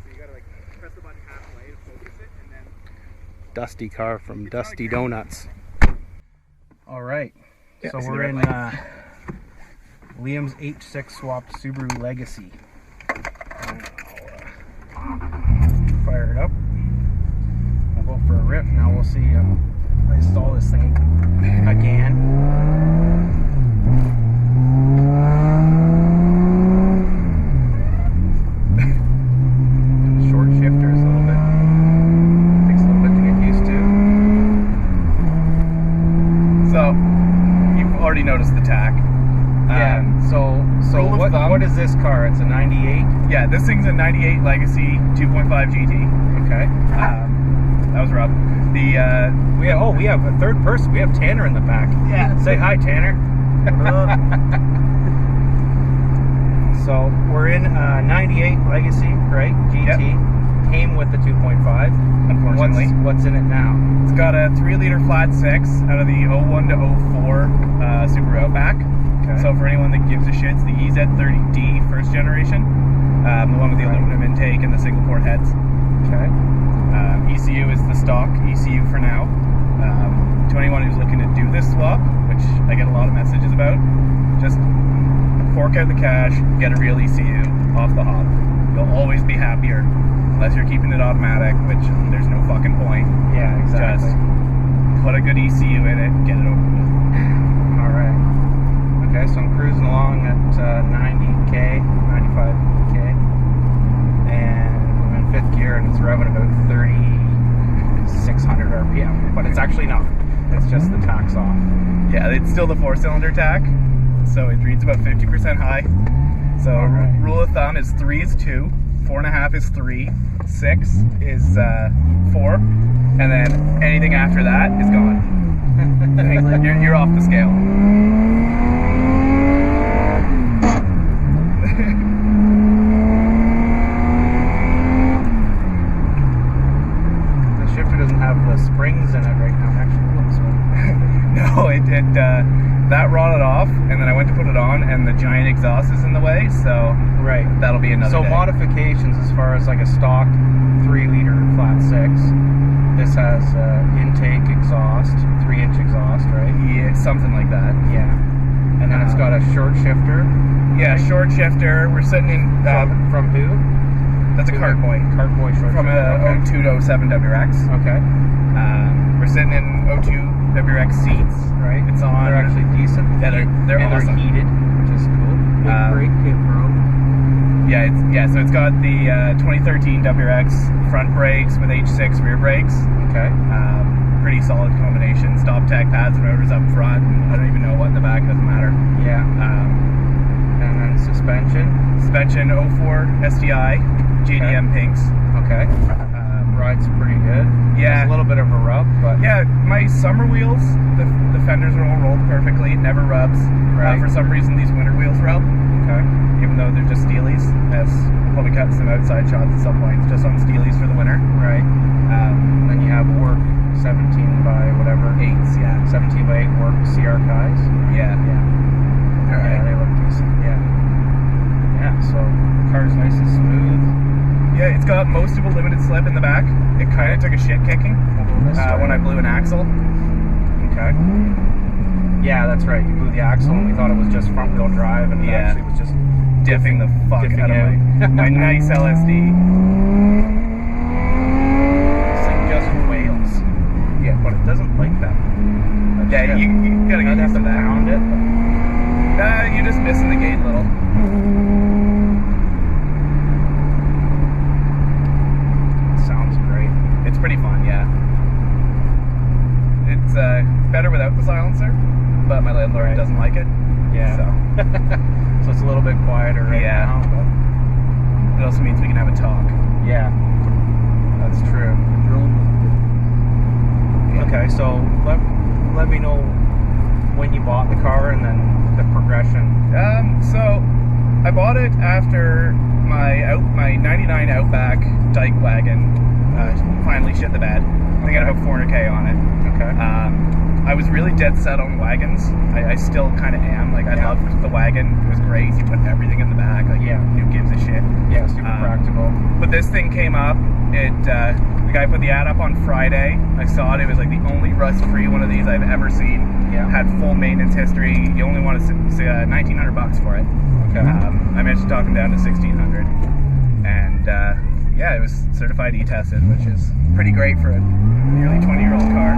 So you gotta like press the button halfway to focus it, and then. Dusty car from Dusty Donuts. All right, Yeah, so we're in Liam's H6 swapped Subaru Legacy. Fire it up. We'll go for a rip. Now we'll see. Install this thing again. Short shifters a little bit. Takes a little bit to get used to. So you've already noticed the tack. Yeah. So what is this car? It's a 98. Yeah, this thing's a 98 Legacy 2.5 GT. Okay. That was rough. We have a third person. We have Tanner in the back. Yeah. Say hi, Tanner. So we're in 98 Legacy, right? GT. Yep. Came with the 2.5. Unfortunately. What's in it now? It's got a 3-liter flat 6 out of the 01 to 04 Subaru Outback. Okay. So for anyone that gives a shit, it's the EZ30D first generation. The one with the aluminum intake and the single port heads. Okay. ECU is the stock ECU for now. To anyone who's looking to do this swap, which I get a lot of messages about, just fork out the cash, get a real ECU off the hop. You'll always be happier, unless you're keeping it automatic, which there's no fucking point. Yeah, exactly. Just put a good ECU in it, get it over with. Alright. Okay, so I'm cruising along at 90k, 95k, and I'm in 5th gear and it's revving about 3,600 RPM, but it's actually not. It's just the tack's off. Yeah, it's still the 4-cylinder tack, so it reads about 50% high. So rule of thumb is 3 is 2, 4.5 is 3, 6 is 4, and then anything after that is gone. you're off the scale. The shifter doesn't have the springs in it right now. Actually, No, that rotted off, and then I went to put it on, and the giant exhaust is in the way, so right. That'll be another day. Modifications as far as like a stock 3-liter flat 6. This has intake exhaust, 3-inch exhaust, right? Yeah, something like that. Yeah. And then it's got a short shifter. Yeah, short shifter. We're sitting in from who? That's a Cartboy. Cartboy short From shifter. a 02 to 07 WRX. Okay. We're sitting in 02 WRX seats. Right. It's on. They're actually decent. Yeah, they're awesome. They're heated, which is cool. Big brake kit, bro. Yeah, so it's got the 2013 WRX front brakes with H6 rear brakes. Okay. Pretty solid combination. Stop tech pads and rotors up front. And I don't even know what in the back, doesn't matter. Yeah. And then suspension. Suspension 04 STI, JDM pinks. Okay. Rides pretty good. Yeah. There's a little bit of a rub, but yeah, my summer wheels, the fenders are all rolled perfectly, never rubs. Right. For some reason, these winter wheels rub. Okay. Even though they're just steelies. We'll probably cut some outside shots at some point, just on steelies for the winter. Right. Then you have work 17 by whatever. 8s, yeah. 17 by 8 work CR guys. Yeah. Yeah. All right. Yeah, they look decent. Yeah. Yeah. So the car's nice and smooth. Yeah, it's got most of a limited slip in the back. It kind of took a shit kicking when I blew an axle. Okay. Yeah, that's right. You blew the axle and we thought it was just front wheel drive, and it actually was just diffing the fuck out of my nice LSD. This thing just wails. Yeah, But it doesn't like that. yeah, you gotta get used to that. Pound it. You're just missing the gate a little. Sounds great. It's pretty fun, yeah. It's better without the silencer, but my landlord doesn't like it. Yeah. So it's a little bit quieter right now, but it also means we can have a talk. yeah, that's true. Okay, so let me know when you bought the car and then the progression. So I bought it after my 99 Outback dyke wagon finally shit the bed. I think I got about 400k on it. Okay. I was really dead set on wagons. I still kind of am. Like, I loved the wagon. It was great. You put everything in the back. Like, who gives a shit? Yeah, super practical. But this thing came up. The guy put the ad up on Friday. I saw it. It was like the only rust-free one of these I've ever seen. Yeah. Had full maintenance history. You only wanted $1,900 for it. Okay. I managed to talk him down to $1,600. And yeah, it was certified E-tested, which is pretty great for a nearly 20-year-old car.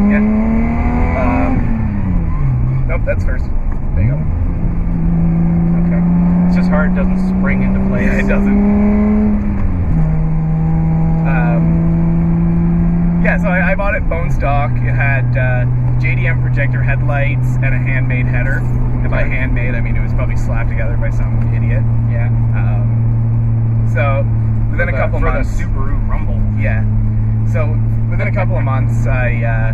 Yeah. Nope, that's first. There you go. Okay. It's just hard, it doesn't spring into place. Yeah, it doesn't. Yeah, so I bought it bone stock. It had JDM projector headlights and a handmade header. And by handmade, I mean it was probably slapped together by some idiot. Yeah. So within a couple months, for the Subaru Rumble. Yeah. So within a couple of months, I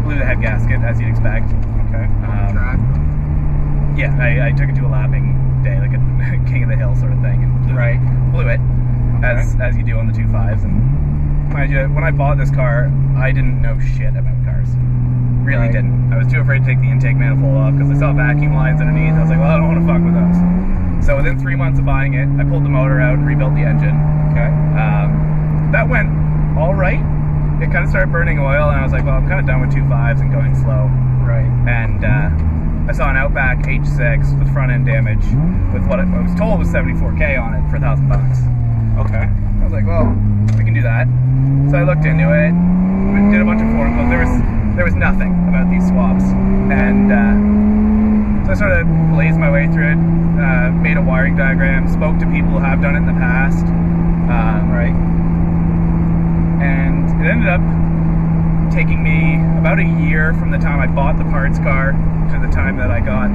blew the head gasket, as you'd expect. Okay. Track. Yeah, I took it to a lapping day, like a king of the hill sort of thing, and blew it, as you do on the 2.5s. And mind you, when I bought this car, I didn't know shit about cars. Really didn't. I was too afraid to take the intake manifold off because I saw vacuum lines underneath. I was like, well, I don't want to fuck with those. So within 3 months of buying it, I pulled the motor out and rebuilt the engine. Okay. That went all right. It kind of started burning oil, and I was like, well, I'm kind of done with 2.5s and going slow. Right. And I saw an Outback H6 with front end damage with what I was told was 74k on it for $1,000. Okay. I was like, well, we can do that. So I looked into it, did a bunch of forum calls. There was nothing about these swaps, and so I sort of blazed my way through it, made a wiring diagram, spoke to people who have done it in the past. And it ended up taking me about a year from the time I bought the parts car to the time that I got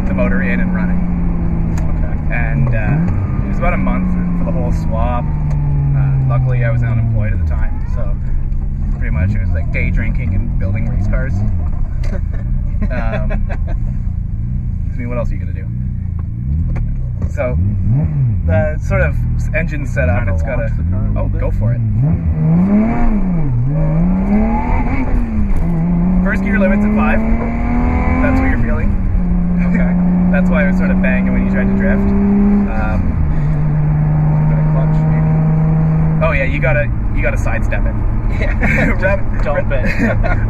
the motor in and running. Okay. And it was about a month for the whole swap. Luckily, I was unemployed at the time, so pretty much it was like day drinking and building race cars. I mean, what else are you gonna do? So the sort of engine setup, it's got a. Oh, go for it. First gear limit's at 5. That's what you're feeling. Okay. That's why it was sort of banging when you tried to drift. A bit of clutch, maybe. Oh yeah, you gotta sidestep it. Yeah. Dump it.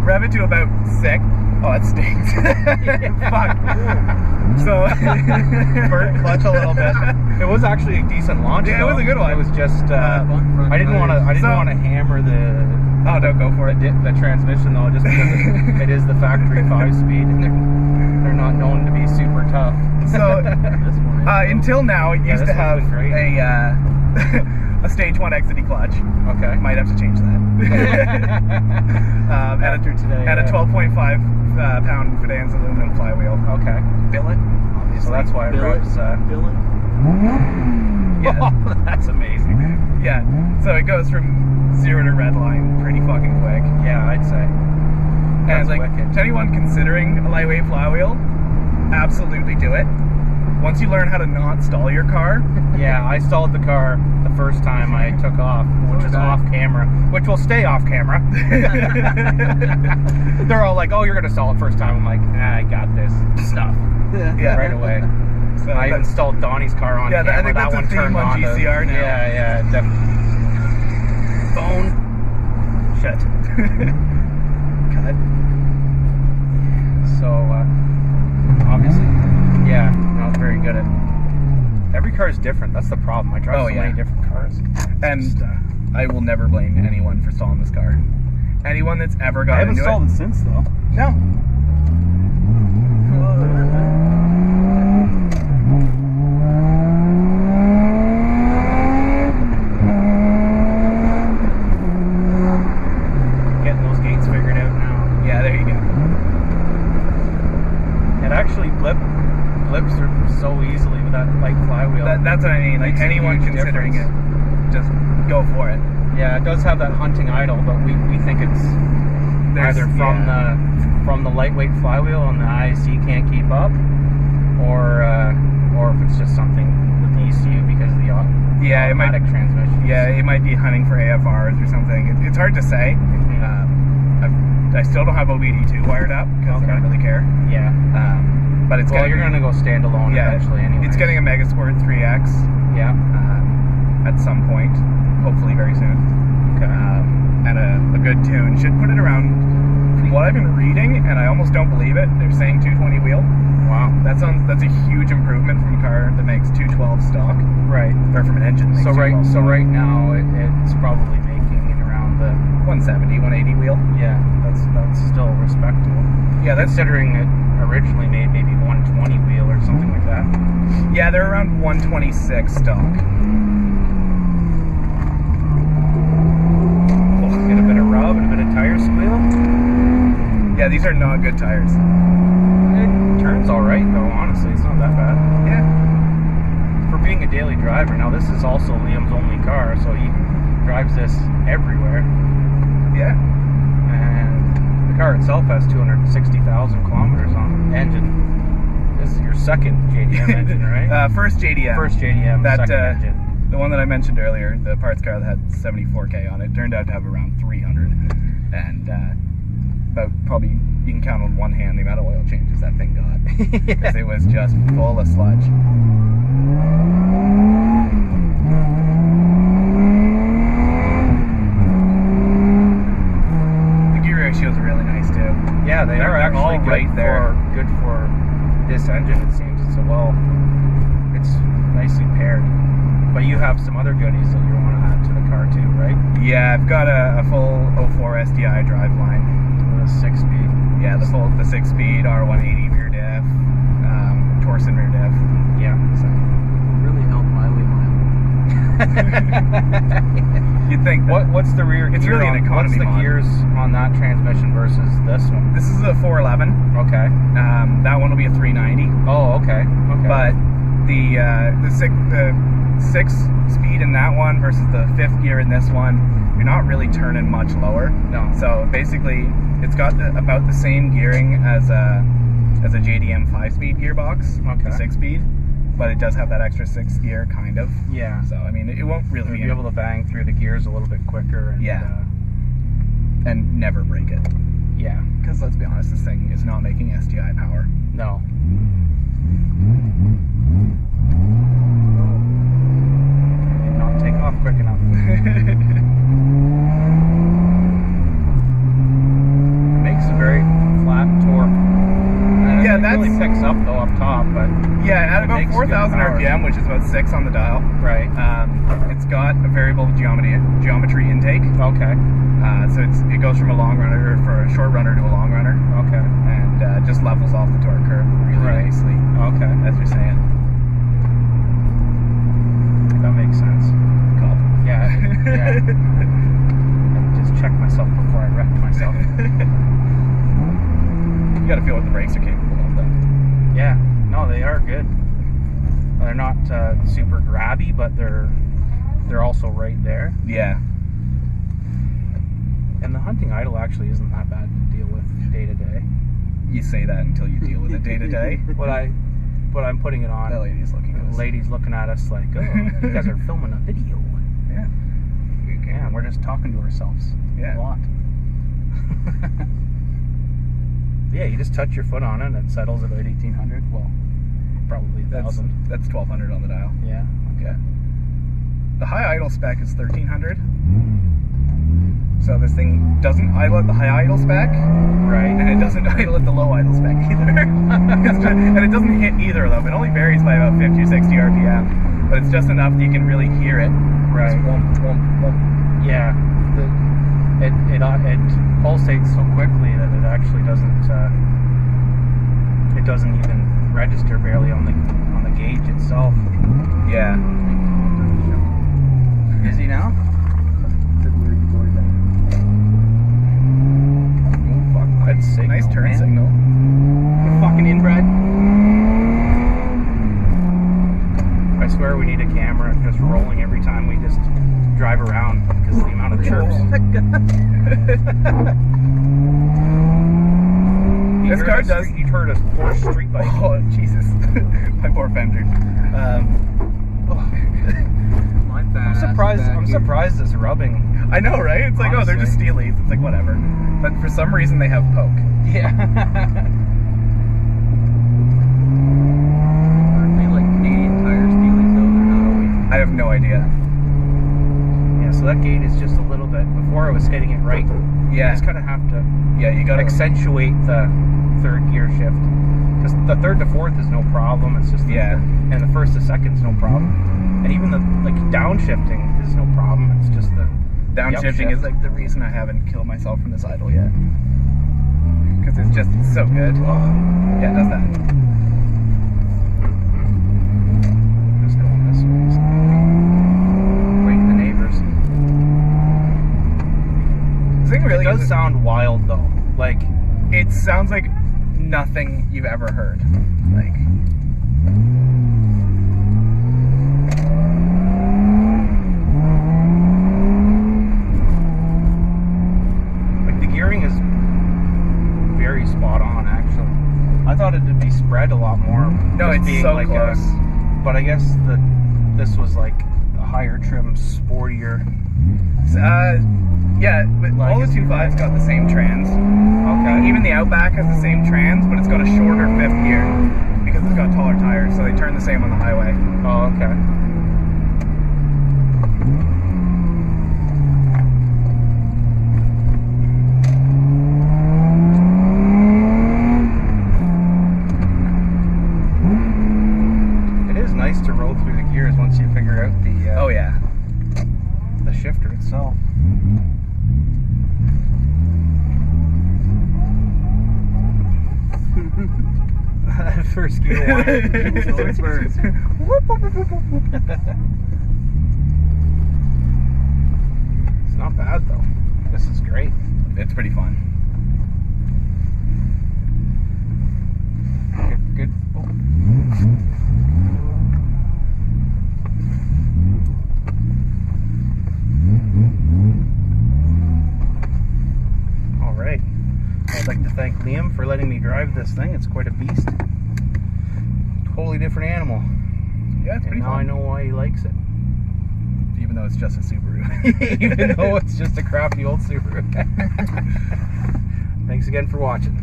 Rev it to about 6. Oh, that stings. Fuck. So burnt clutch a little bit. It was actually a decent launch. Yeah, though. it was a good one. It was just I didn't want to hammer the. Oh, don't go for it. The transmission though, just because it is the factory 5-speed, and they're not known to be super tough. So until now, it used to have a stage 1 exidy clutch. Okay. Might have to change that. And a 12.5 pound Fidanza aluminum flywheel. Okay. Billet, obviously. So that's why it revs. Billet. Yeah. Oh, that's amazing. Yeah. So it goes from 0 to red line pretty fucking quick. Yeah, I'd say. And like, wicked. to anyone considering a lightweight flywheel, absolutely do it. Once you learn how to not stall your car. Yeah, I stalled the car the first time I took off, which is off camera, which will stay off camera. They're all like, oh, you're going to stall it first time. I'm like, I got this stuff. Yeah. Right away. So I even installed Donnie's car on camera. I think that's that one a theme turned on GCR now. Yeah, definitely. Phone. Shit. God. So, obviously, yeah, not very good at. Every car is different. That's the problem. I drive so many different cars. And I will never blame anyone for stalling this car. Anyone that's ever got into it. I haven't stalled it since, though. No. Getting those gates figured out now. Yeah, there you go. It actually blips so easily with that light flywheel. That's what I mean. Like, anyone considering it, just go for it. Yeah, it does have that hunting idle, but we think it's either from the lightweight flywheel and the IC can't keep up, or or if it's just something with the ECU because of the Yeah, automatic transmission. Yeah, it might be hunting for AFRs or something. It's hard to say. I still don't have OBD2 wired up because I don't really care. Yeah. But it's you're going to go standalone eventually anyway. It's getting a Megasport 3X. Yeah. At some point, hopefully very soon. Okay. And a good tune. Should put it around, from what I've been reading, and I almost don't believe it, they're saying 220 wheel. Wow. That's a huge improvement from a car that makes 212 stock. Right. Or from an engine that makes so right now it's probably making it around the 170, 180 wheel. Yeah, that's still respectable. Yeah, that's considering it originally made maybe 120 wheel or something like that. Yeah, they're around 126 stock. Get a bit of rub and a bit of tire squeal. Yeah, these are not good tires. It turns all right though, honestly. It's not that bad. Yeah. For being a daily driver, now this is also Liam's only car, so he drives this everywhere. Yeah. And the car itself has 260,000 kilometers on engine. This is your second JDM engine, right? First JDM. First JDM, second engine. The one that I mentioned earlier, the parts car that had 74k on it, turned out to have around 300. And about probably, you can count on one hand the amount of oil changes that thing got. Because it was just full of sludge. The gear ratios are really nice too. Yeah, they're actually all right there. Good for this engine, it seems. It's nicely paired. But you have some other goodies that you want to add to the car too, right? Yeah, I've got a full 04 SDI driveline. With a 6-speed. Yeah, the 6-speed R180 rear diff, Torsen rear diff. Yeah. So. Really help highway mile. You'd think. What's the rear? It's really an economy. What's the gears on that transmission versus this one? This is a 411. Okay. That one will be a 390. Oh, okay. Okay. But the 6-speed in that one versus the 5th gear in this one, you're not really turning much lower. No. So basically, it's got about the same gearing as a JDM 5-speed gearbox, okay. The 6-speed, but it does have that extra 6th gear, kind of. Yeah. So I mean, it won't really be able to bang through the gears a little bit quicker. And, and never break it. Yeah. Because let's be honest, this thing is not making STI power. No. Did not take off quick enough. It makes a very flat torque. Yeah, it really picks up though up top, but yeah, at about 4,000 RPM, which is about 6 on the dial. Right. It's got a variable geometry intake. Okay. So it goes from a long runner for a short runner to a long runner. Okay. And just levels off the torque curve really nicely. Okay. As you're saying. That makes sense. Cool. Yeah. Yeah. I just checked myself before I wrecked myself. You gotta feel what the brakes are capable of, though. Yeah. No, they are good. They're not super grabby, but they're also right there. Yeah. And the hunting idle actually isn't that bad to deal with day to day. You say that until you deal with it day to day. But I'm putting it on. That lady's looking at us. The lady's looking at us like, oh, you guys are filming a video. Yeah. Yeah, and we're just talking to ourselves a lot. Yeah, you just touch your foot on it and it settles at about 1,800. Well, probably 1,000. That's 1,200 on the dial. Yeah. Okay. The high idle spec is 1,300. So this thing doesn't idle at the high idle spec, right? And it doesn't idle at the low idle spec either. And it doesn't hit either of them. It only varies by about 50 or 60 RPM, but it's just enough that you can really hear it. Right. Womp, womp, womp. Yeah. It pulsates so quickly that it actually doesn't even register barely on the gauge itself. Yeah. Is he now? Nice turn signal. You fucking inbred. I swear we need a camera just rolling every time we just drive around because of the amount of chirps. This car does. You heard a Porsche street bike. Oh Jesus! My poor fender. My fat ass I'm surprised it's rubbing. I know, right? It's like, Honestly. oh, they're just steelies. It's like whatever. But for some reason, they have poke. Yeah. Aren't they like Canadian Tire steelies though? They're not always. I have no idea. Yeah, so that gate is just a little bit, before I was hitting it right, you Yeah. just kind of have to Yeah, you gotta accentuate the third gear shift. Because the third to fourth is no problem, it's just and the first to second is no problem. And even the downshifting is no problem, it's just the Downshifting is like the reason I haven't killed myself from this idle yet. Because it's just so good. Yeah, it does that. Just going this way. So wake the neighbors. The thing really It does sound wild though. Like, it sounds like nothing you've ever heard. Like, the gearing is very spot on actually. I thought it'd be spread a lot more. No, just it's being so like close. But I guess this was like a higher trim, sportier. yeah, but Well, I all the guess you're 2.5's got the same trans. Okay. Even the Outback has the same trans, but it's got a shorter fifth gear because it's got taller tires, so they turn the same on the highway. Oh, okay. It is nice to roll through the gears once you figure out Oh yeah. the shifter itself. First gear one. Always burns. It's not bad though. This is great. It's pretty fun. Good. Oh. All right. I'd like to thank Liam for letting me drive this thing. It's quite a beast. Totally different animal. Yeah, it's And pretty now I fun. know why he likes it. Even though it's just a Subaru. Even though it's just a crappy old Subaru. Thanks again for watching.